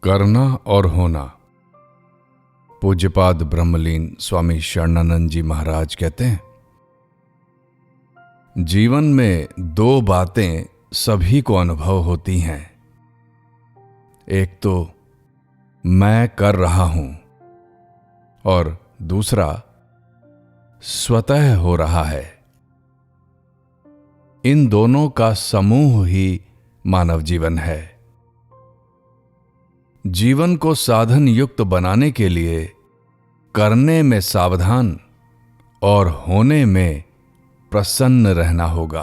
करना और होना। पूज्यपाद ब्रह्मलीन स्वामी शरणानंद जी महाराज कहते हैं, जीवन में दो बातें सभी को अनुभव होती हैं। एक तो मैं कर रहा हूं और दूसरा स्वतः हो रहा है। इन दोनों का समूह ही मानव जीवन है। जीवन को साधन युक्त बनाने के लिए करने में सावधान और होने में प्रसन्न रहना होगा।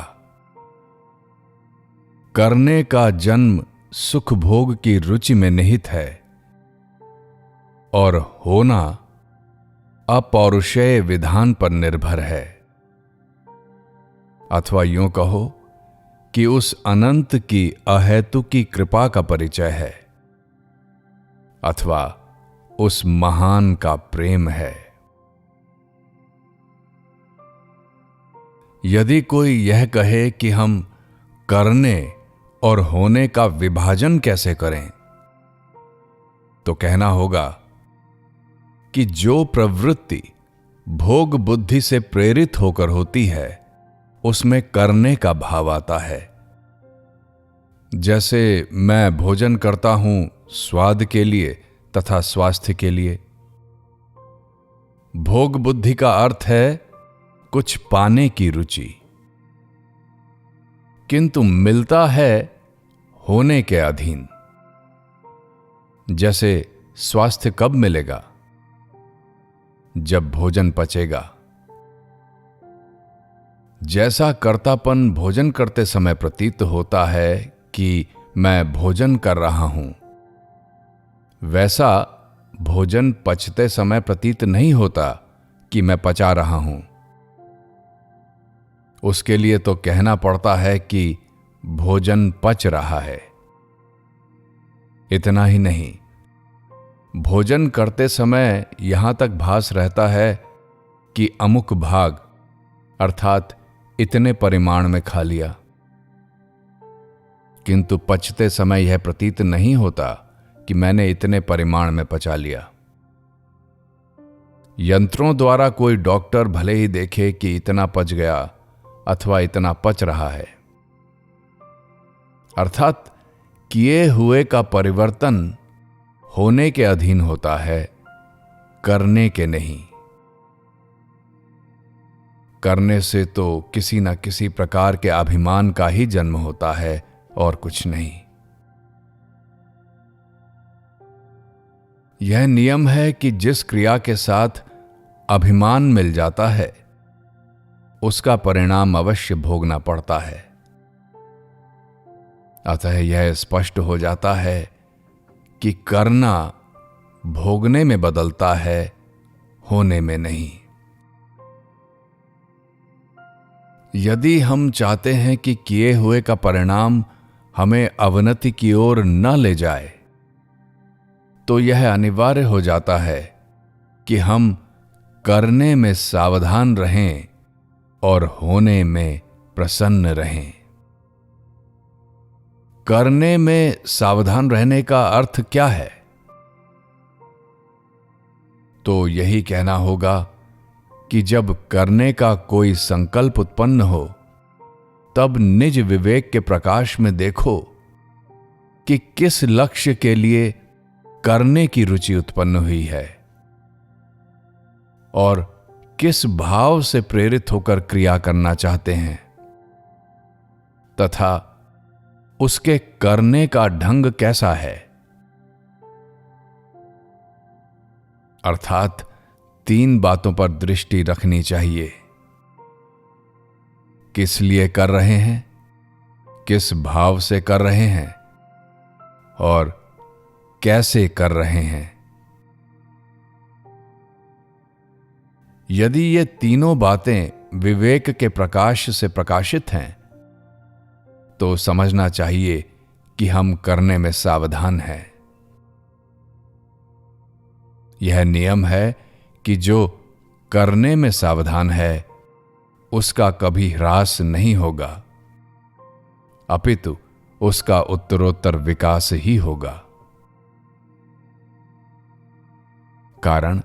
करने का जन्म सुख भोग की रुचि में निहित है और होना अपौरुषेय विधान पर निर्भर है, अथवा यूं कहो कि उस अनंत की अहेतुकी कृपा का परिचय है, अथवा उस महान का प्रेम है। यदि कोई यह कहे कि हम करने और होने का विभाजन कैसे करें, तो कहना होगा कि जो प्रवृत्ति भोग बुद्धि से प्रेरित होकर होती है उसमें करने का भाव आता है। जैसे मैं भोजन करता हूं स्वाद के लिए तथा स्वास्थ्य के लिए। भोग बुद्धि का अर्थ है कुछ पाने की रुचि, किंतु मिलता है होने के अधीन। जैसे स्वास्थ्य कब मिलेगा? जब भोजन पचेगा। जैसा कर्तापन भोजन करते समय प्रतीत होता है कि मैं भोजन कर रहा हूं, वैसा भोजन पचते समय प्रतीत नहीं होता कि मैं पचा रहा हूं। उसके लिए तो कहना पड़ता है कि भोजन पच रहा है। इतना ही नहीं, भोजन करते समय यहां तक भास रहता है कि अमुक भाग अर्थात इतने परिमाण में खा लिया, किंतु पचते समय यह प्रतीत नहीं होता कि मैंने इतने परिमाण में पचा लिया। यंत्रों द्वारा कोई डॉक्टर भले ही देखे कि इतना पच गया अथवा इतना पच रहा है, अर्थात किए हुए का परिवर्तन होने के अधीन होता है, करने के नहीं। करने से तो किसी न किसी प्रकार के अभिमान का ही जन्म होता है और कुछ नहीं। यह नियम है कि जिस क्रिया के साथ अभिमान मिल जाता है उसका परिणाम अवश्य भोगना पड़ता है। अतः यह स्पष्ट हो जाता है कि करना भोगने में बदलता है, होने में नहीं। यदि हम चाहते हैं कि किए हुए का परिणाम हमें अवनति की ओर न ले जाए, तो यह अनिवार्य हो जाता है कि हम करने में सावधान रहें और होने में प्रसन्न रहें। करने में सावधान रहने का अर्थ क्या है? तो यही कहना होगा कि जब करने का कोई संकल्प उत्पन्न हो, तब निज विवेक के प्रकाश में देखो कि किस लक्ष्य के लिए करने की रुचि उत्पन्न हुई है और किस भाव से प्रेरित होकर क्रिया करना चाहते हैं, तथा उसके करने का ढंग कैसा है। अर्थात तीन बातों पर दृष्टि रखनी चाहिए। किस लिए कर रहे हैं, किस भाव से कर रहे हैं और कैसे कर रहे हैं। यदि ये तीनों बातें विवेक के प्रकाश से प्रकाशित हैं, तो समझना चाहिए कि हम करने में सावधान हैं। यह नियम है कि जो करने में सावधान है उसका कभी ह्रास नहीं होगा, अपितु उसका उत्तरोत्तर विकास ही होगा। कारण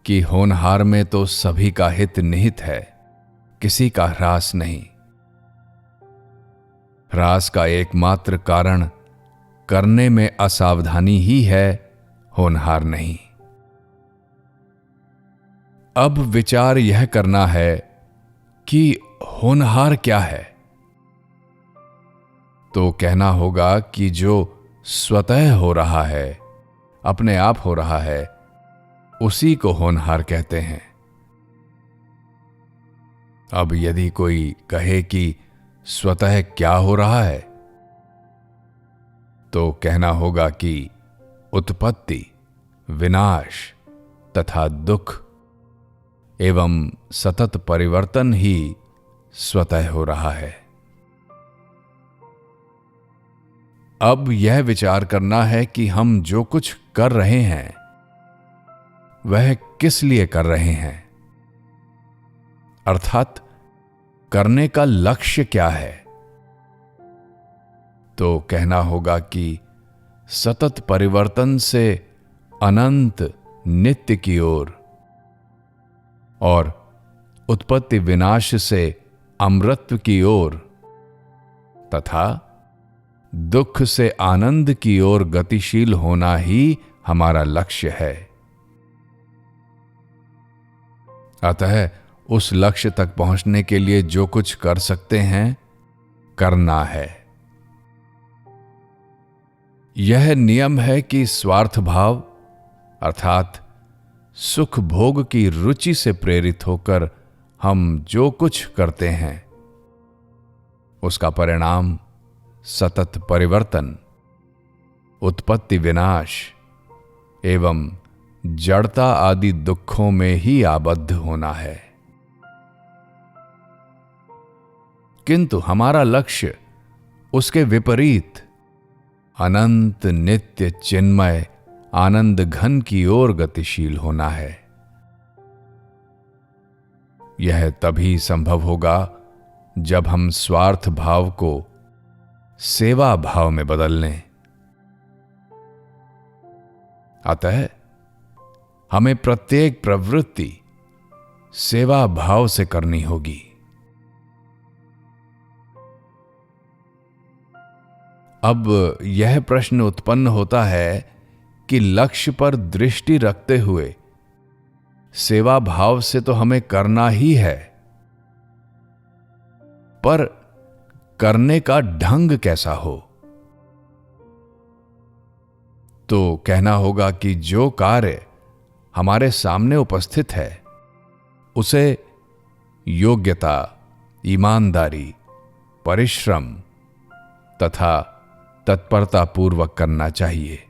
कि होनहार में तो सभी का हित निहित है, किसी का ह्रास नहीं। ह्रास का एकमात्र कारण करने में असावधानी ही है, होनहार नहीं। अब विचार यह करना है कि होनहार क्या है। तो कहना होगा कि जो स्वतः हो रहा है, अपने आप हो रहा है, उसी को होनहार कहते हैं। अब यदि कोई कहे कि स्वतः क्या हो रहा है, तो कहना होगा कि उत्पत्ति, विनाश तथा दुख एवं सतत परिवर्तन ही स्वतः हो रहा है। अब यह विचार करना है कि हम जो कुछ कर रहे हैं वह किस लिए कर रहे हैं, अर्थात करने का लक्ष्य क्या है। तो कहना होगा कि सतत परिवर्तन से अनंत नित्य की ओर और उत्पत्ति विनाश से अमृतत्व की ओर तथा दुख से आनंद की ओर गतिशील होना ही हमारा लक्ष्य है। अतः उस लक्ष्य तक पहुंचने के लिए जो कुछ कर सकते हैं, करना है। यह नियम है कि स्वार्थ भाव अर्थात सुख भोग की रुचि से प्रेरित होकर हम जो कुछ करते हैं, उसका परिणाम सतत परिवर्तन, उत्पत्ति विनाश एवं जड़ता आदि दुखों में ही आबद्ध होना है। किंतु हमारा लक्ष्य उसके विपरीत अनंत नित्य चिन्मय आनंद घन की ओर गतिशील होना है। यह तभी संभव होगा जब हम स्वार्थ भाव को सेवा भाव में बदल लें। अतः हमें प्रत्येक प्रवृत्ति सेवा भाव से करनी होगी। अब यह प्रश्न उत्पन्न होता है कि लक्ष्य पर दृष्टि रखते हुए सेवा भाव से तो हमें करना ही है, पर करने का ढंग कैसा हो। तो कहना होगा कि जो कार्य हमारे सामने उपस्थित है उसे योग्यता, ईमानदारी, परिश्रम तथा तत्परता पूर्वक करना चाहिए।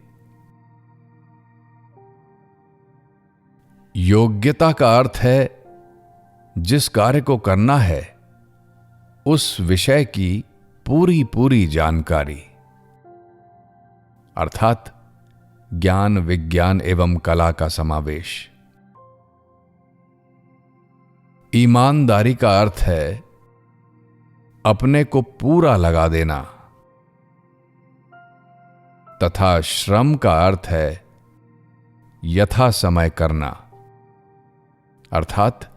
योग्यता का अर्थ है जिस कार्य को करना है उस विषय की पूरी पूरी जानकारी, अर्थात ज्ञान, विज्ञान एवं कला का समावेश। ईमानदारी का अर्थ है अपने को पूरा लगा देना तथा श्रम का अर्थ है यथा समय करना, अर्थात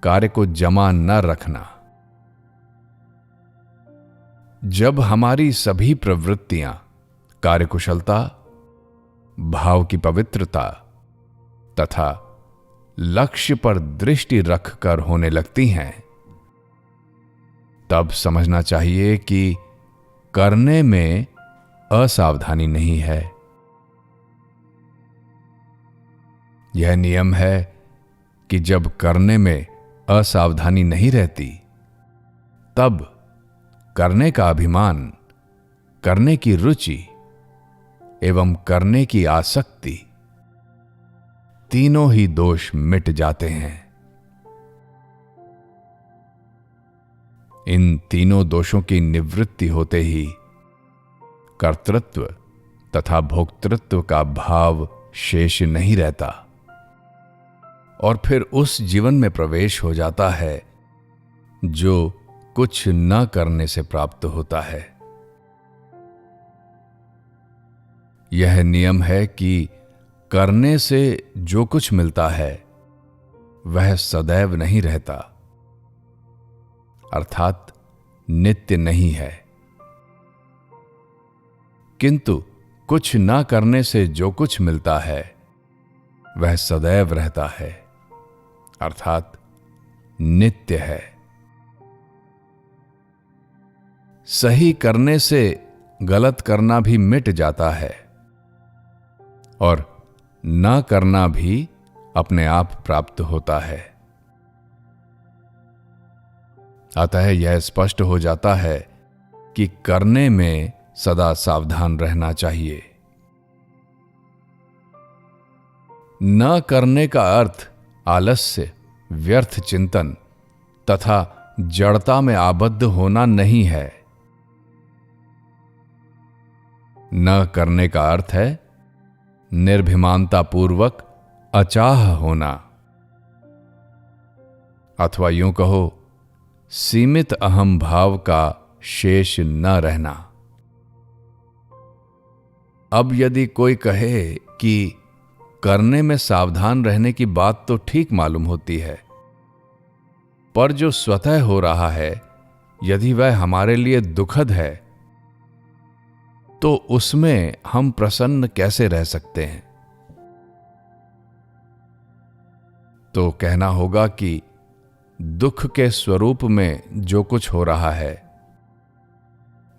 कार्य को जमा न रखना। जब हमारी सभी प्रवृत्तियां कार्यकुशलता, भाव की पवित्रता तथा लक्ष्य पर दृष्टि रखकर होने लगती हैं, तब समझना चाहिए कि करने में असावधानी नहीं है। यह नियम है कि जब करने में असावधानी नहीं रहती, तब करने का अभिमान, करने की रुचि एवं करने की आसक्ति, तीनों ही दोष मिट जाते हैं। इन तीनों दोषों की निवृत्ति होते ही कर्तृत्व तथा भोक्तृत्व का भाव शेष नहीं रहता और फिर उस जीवन में प्रवेश हो जाता है जो कुछ न करने से प्राप्त होता है। यह नियम है कि करने से जो कुछ मिलता है वह सदैव नहीं रहता, अर्थात नित्य नहीं है, किंतु कुछ ना करने से जो कुछ मिलता है वह सदैव रहता है, अर्थात नित्य है। सही करने से गलत करना भी मिट जाता है और ना करना भी अपने आप प्राप्त होता है। अतः यह स्पष्ट हो जाता है कि करने में सदा सावधान रहना चाहिए। न करने का अर्थ आलस्य, व्यर्थ चिंतन तथा जड़ता में आबद्ध होना नहीं है। न करने का अर्थ है निर्भिमानता पूर्वक अचाह होना, अथवा यूं कहो सीमित अहम भाव का शेष न रहना। अब यदि कोई कहे कि करने में सावधान रहने की बात तो ठीक मालूम होती है, पर जो स्वतः हो रहा है यदि वह हमारे लिए दुखद है तो उसमें हम प्रसन्न कैसे रह सकते हैं? तो कहना होगा कि दुख के स्वरूप में जो कुछ हो रहा है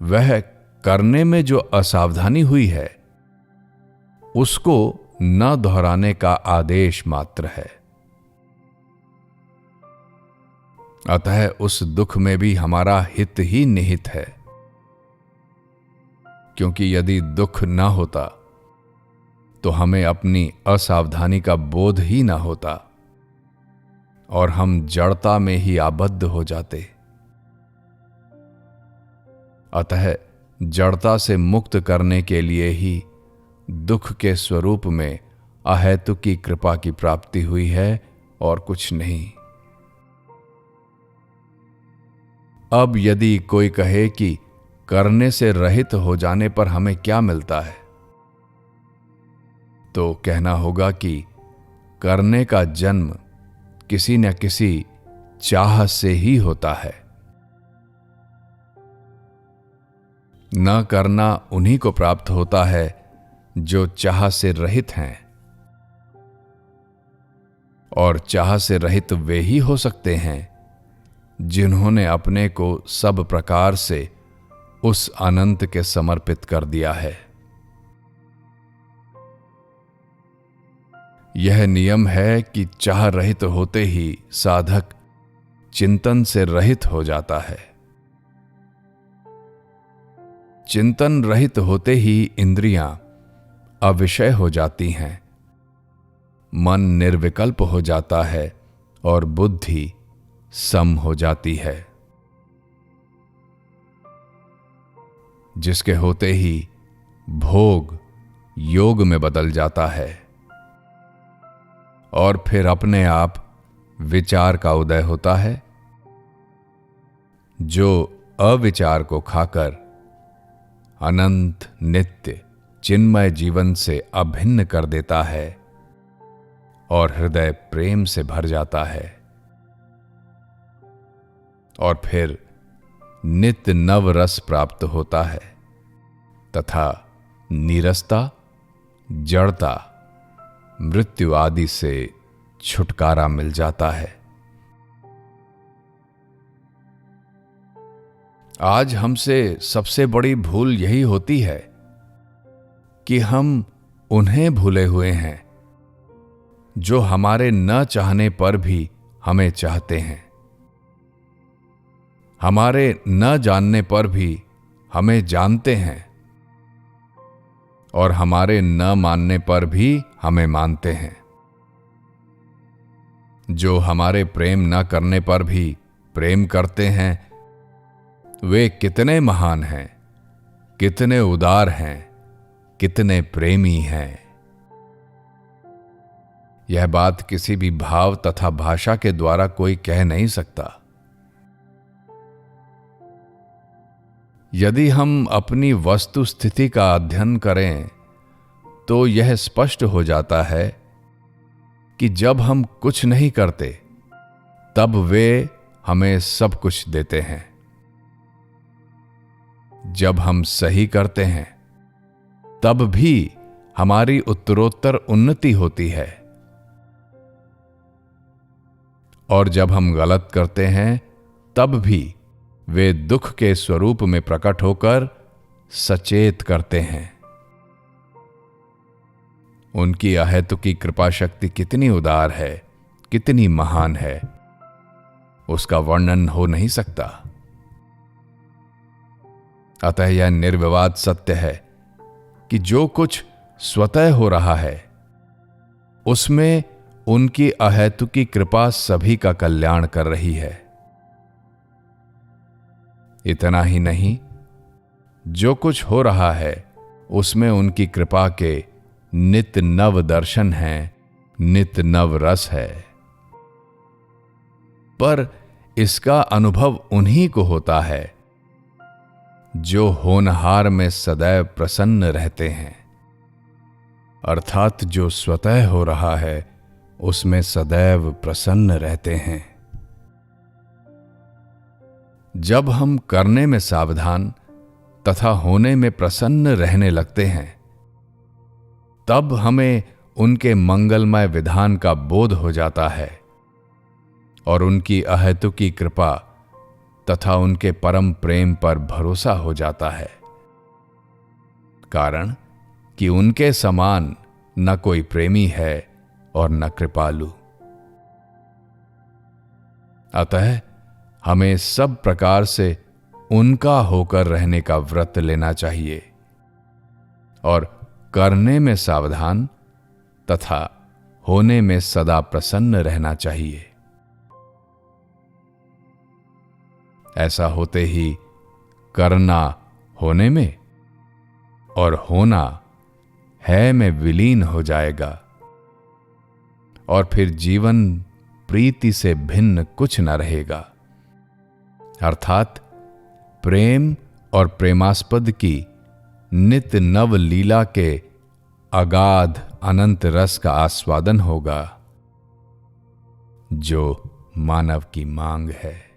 वह करने में जो असावधानी हुई है उसको न दोहराने का आदेश मात्र है। अतः उस दुख में भी हमारा हित ही निहित है, क्योंकि यदि दुख ना होता तो हमें अपनी असावधानी का बोध ही ना होता और हम जड़ता में ही आबद्ध हो जाते। अतः जड़ता से मुक्त करने के लिए ही दुख के स्वरूप में अहेतु की कृपा की प्राप्ति हुई है और कुछ नहीं। अब यदि कोई कहे कि करने से रहित हो जाने पर हमें क्या मिलता है, तो कहना होगा कि करने का जन्म किसी न किसी चाह से ही होता है। न करना उन्हीं को प्राप्त होता है जो चाह से रहित हैं, और चाह से रहित वे ही हो सकते हैं जिन्होंने अपने को सब प्रकार से उस अनंत के समर्पित कर दिया है। यह नियम है कि चाह रहित होते ही साधक चिंतन से रहित हो जाता है। चिंतन रहित होते ही इंद्रियां अविषय हो जाती हैं, मन निर्विकल्प हो जाता है और बुद्धि सम हो जाती है, जिसके होते ही भोग योग में बदल जाता है और फिर अपने आप विचार का उदय होता है, जो अविचार को खाकर अनंत नित्य चिन्मय जीवन से अभिन्न कर देता है और हृदय प्रेम से भर जाता है, और फिर नित्य नव रस प्राप्त होता है तथा नीरसता, जड़ता, मृत्यु आदि से छुटकारा मिल जाता है। आज हमसे सबसे बड़ी भूल यही होती है कि हम उन्हें भूले हुए हैं जो हमारे न चाहने पर भी हमें चाहते हैं, हमारे न जानने पर भी हमें जानते हैं और हमारे न मानने पर भी हमें मानते हैं, जो हमारे प्रेम न करने पर भी प्रेम करते हैं। वे कितने महान हैं, कितने उदार हैं, कितने प्रेमी हैं। यह बात किसी भी भाव तथा भाषा के द्वारा कोई कह नहीं सकता। यदि हम अपनी वस्तु स्थिति का अध्ययन करें तो यह स्पष्ट हो जाता है कि जब हम कुछ नहीं करते तब वे हमें सब कुछ देते हैं। जब हम सही करते हैं तब भी हमारी उत्तरोत्तर उन्नति होती है, और जब हम गलत करते हैं तब भी वे दुख के स्वरूप में प्रकट होकर सचेत करते हैं। उनकी अहेतुकी कृपा शक्ति कितनी उदार है, कितनी महान है, उसका वर्णन हो नहीं सकता। अतः यह निर्विवाद सत्य है कि जो कुछ स्वतः हो रहा है उसमें उनकी अहेतुकी कृपा सभी का कल्याण कर रही है। इतना ही नहीं, जो कुछ हो रहा है उसमें उनकी कृपा के नित नव दर्शन हैं, नित नव रस है। पर इसका अनुभव उन्हीं को होता है जो होनहार में सदैव प्रसन्न रहते हैं, अर्थात जो स्वतः हो रहा है उसमें सदैव प्रसन्न रहते हैं। जब हम करने में सावधान तथा होने में प्रसन्न रहने लगते हैं तब हमें उनके मंगलमय विधान का बोध हो जाता है और उनकी अहेतुकी कृपा तथा उनके परम प्रेम पर भरोसा हो जाता है, कारण कि उनके समान न कोई प्रेमी है और न कृपालु। अतः हमें सब प्रकार से उनका होकर रहने का व्रत लेना चाहिए और करने में सावधान तथा होने में सदा प्रसन्न रहना चाहिए। ऐसा होते ही करना होने में और होना है में विलीन हो जाएगा और फिर जीवन प्रीति से भिन्न कुछ न रहेगा, अर्थात प्रेम और प्रेमास्पद की नित नव लीला के अगाध अनंत रस का आस्वादन होगा जो मानव की मांग है।